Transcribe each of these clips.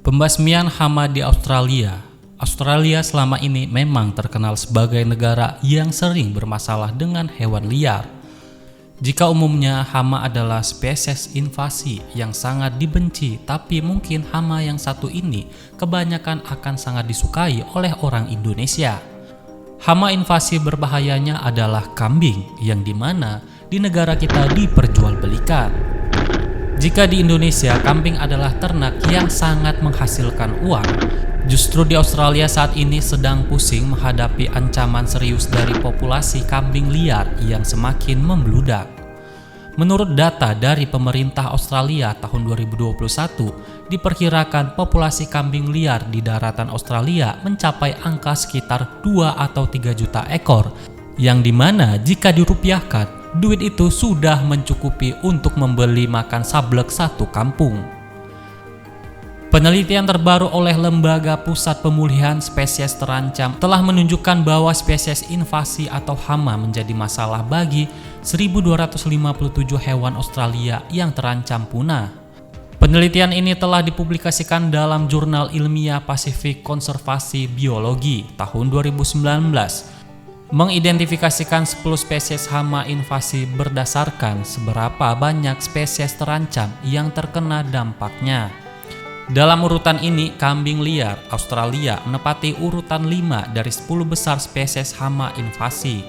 Pembasmian hama di Australia. Australia selama ini memang terkenal sebagai negara yang sering bermasalah dengan hewan liar. Jika umumnya hama adalah spesies invasi yang sangat dibenci, tapi mungkin hama yang satu ini kebanyakan akan sangat disukai oleh orang Indonesia. Hama invasi berbahayanya adalah kambing, yang dimana di negara kita diperjualbelikan. Jika di Indonesia, kambing adalah ternak yang sangat menghasilkan uang. Justru di Australia saat ini sedang pusing menghadapi ancaman serius dari populasi kambing liar yang semakin membludak. Menurut data dari pemerintah Australia tahun 2021, diperkirakan populasi kambing liar di daratan Australia mencapai angka sekitar 2 atau 3 juta ekor, yang dimana jika dirupiahkan, duit itu sudah mencukupi untuk membeli makan sablek satu kampung. Penelitian terbaru oleh Lembaga Pusat Pemulihan Spesies Terancam telah menunjukkan bahwa spesies invasi atau hama menjadi masalah bagi 1.257 hewan Australia yang terancam punah. Penelitian ini telah dipublikasikan dalam jurnal ilmiah Pacific Konservasi Biologi tahun 2019, mengidentifikasikan 10 spesies hama invasi berdasarkan seberapa banyak spesies terancam yang terkena dampaknya. Dalam urutan ini, kambing liar Australia menempati urutan 5 dari 10 besar spesies hama invasi.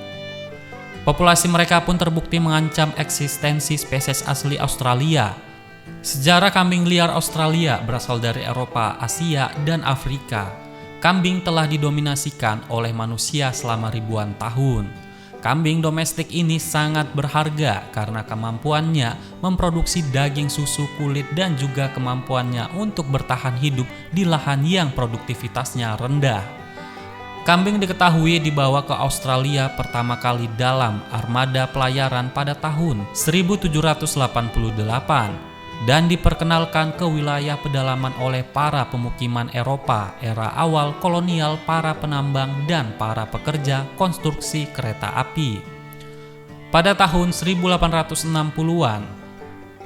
Populasi mereka pun terbukti mengancam eksistensi spesies asli Australia. Sejarah kambing liar Australia berasal dari Eropa, Asia, dan Afrika. Kambing telah didominasikan oleh manusia selama ribuan tahun. Kambing domestik ini sangat berharga karena kemampuannya memproduksi daging, susu, kulit, dan juga kemampuannya untuk bertahan hidup di lahan yang produktivitasnya rendah. Kambing diketahui dibawa ke Australia pertama kali dalam armada pelayaran pada tahun 1788 dan diperkenalkan ke wilayah pedalaman oleh para pemukiman Eropa era awal kolonial, para penambang, dan para pekerja konstruksi kereta api. Pada tahun 1860-an,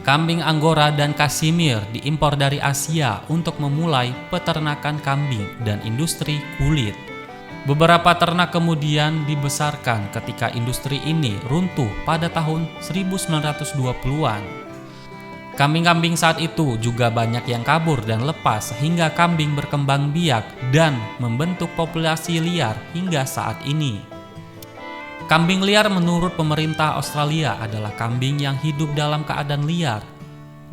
kambing Angora dan Kasimir diimpor dari Asia untuk memulai peternakan kambing dan industri kulit. Beberapa ternak kemudian dibesarkan ketika industri ini runtuh pada tahun 1920-an. Kambing-kambing saat itu juga banyak yang kabur dan lepas sehingga kambing berkembang biak dan membentuk populasi liar hingga saat ini. Kambing liar menurut pemerintah Australia adalah kambing yang hidup dalam keadaan liar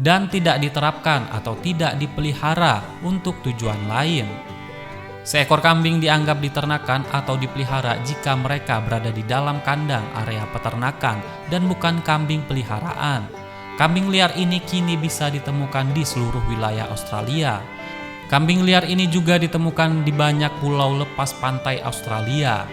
dan tidak diterapkan atau tidak dipelihara untuk tujuan lain. Seekor kambing dianggap diternakan atau dipelihara jika mereka berada di dalam kandang area peternakan dan bukan kambing peliharaan. Kambing liar ini kini bisa ditemukan di seluruh wilayah Australia. Kambing liar ini juga ditemukan di banyak pulau lepas pantai Australia.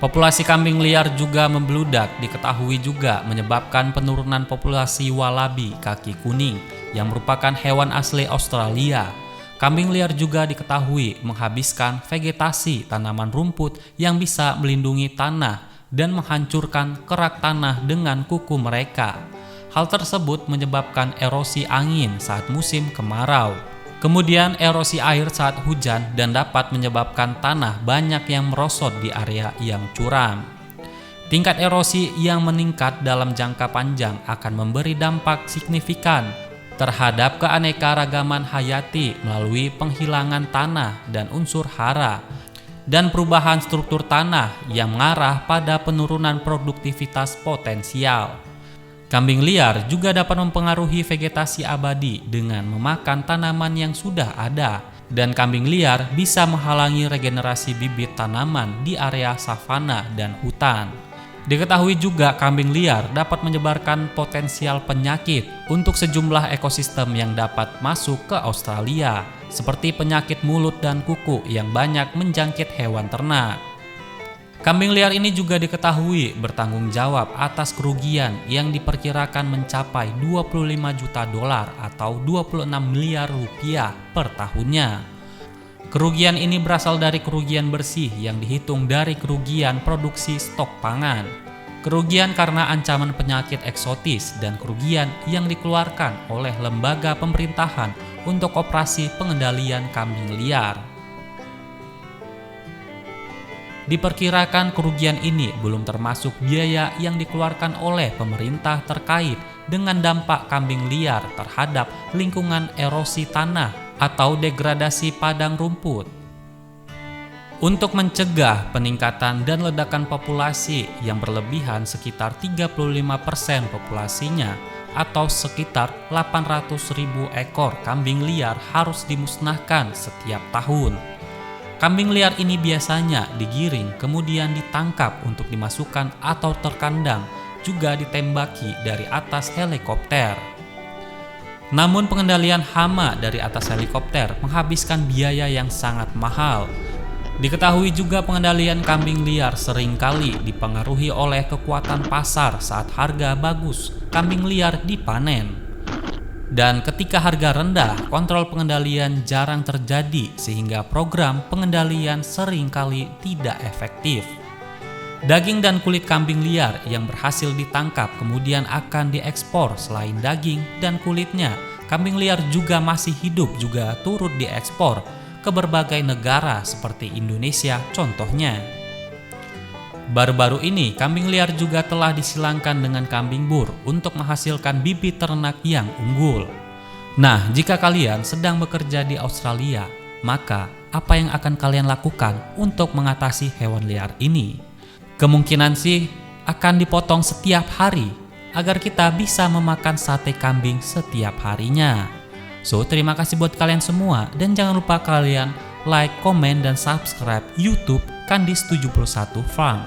Populasi kambing liar juga membludak, diketahui juga menyebabkan penurunan populasi walabi kaki kuning yang merupakan hewan asli Australia. Kambing liar juga diketahui menghabiskan vegetasi tanaman rumput yang bisa melindungi tanah dan menghancurkan kerak tanah dengan kuku mereka. Hal tersebut menyebabkan erosi angin saat musim kemarau. Kemudian erosi air saat hujan dan dapat menyebabkan tanah banyak yang merosot di area yang curam. Tingkat erosi yang meningkat dalam jangka panjang akan memberi dampak signifikan terhadap keanekaragaman hayati melalui penghilangan tanah dan unsur hara dan perubahan struktur tanah yang mengarah pada penurunan produktivitas potensial. Kambing liar juga dapat mempengaruhi vegetasi abadi dengan memakan tanaman yang sudah ada, dan kambing liar bisa menghalangi regenerasi bibit tanaman di area savana dan hutan. Diketahui juga kambing liar dapat menyebarkan potensial penyakit untuk sejumlah ekosistem yang dapat masuk ke Australia, seperti penyakit mulut dan kuku yang banyak menjangkit hewan ternak. Kambing liar ini juga diketahui bertanggung jawab atas kerugian yang diperkirakan mencapai 25 juta dolar atau 26 miliar rupiah per tahunnya. Kerugian ini berasal dari kerugian bersih yang dihitung dari kerugian produksi stok pangan, kerugian karena ancaman penyakit eksotis, dan kerugian yang dikeluarkan oleh lembaga pemerintahan untuk operasi pengendalian kambing liar. Diperkirakan kerugian ini belum termasuk biaya yang dikeluarkan oleh pemerintah terkait dengan dampak kambing liar terhadap lingkungan erosi tanah atau degradasi padang rumput. Untuk mencegah peningkatan dan ledakan populasi yang berlebihan sekitar 35% populasinya atau sekitar 800.000 ekor kambing liar harus dimusnahkan setiap tahun. Kambing liar ini biasanya digiring kemudian ditangkap untuk dimasukkan atau terkandang, juga ditembaki dari atas helikopter. Namun pengendalian hama dari atas helikopter menghabiskan biaya yang sangat mahal. Diketahui juga pengendalian kambing liar seringkali dipengaruhi oleh kekuatan pasar saat harga bagus, kambing liar dipanen. Dan ketika harga rendah, kontrol pengendalian jarang terjadi sehingga program pengendalian seringkali tidak efektif. Daging dan kulit kambing liar yang berhasil ditangkap kemudian akan diekspor. Selain daging dan kulitnya, kambing liar juga masih hidup juga turut diekspor ke berbagai negara seperti Indonesia contohnya. Baru-baru ini, kambing liar juga telah disilangkan dengan kambing bur untuk menghasilkan bibit ternak yang unggul. Nah, jika kalian sedang bekerja di Australia, maka apa yang akan kalian lakukan untuk mengatasi hewan liar ini? Kemungkinan sih akan dipotong setiap hari agar kita bisa memakan sate kambing setiap harinya. So, terima kasih buat kalian semua dan jangan lupa kalian like, komen, dan subscribe YouTube Kandis 71 Farm.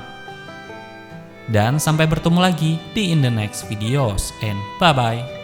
Dan sampai bertemu lagi di in the next videos and bye bye.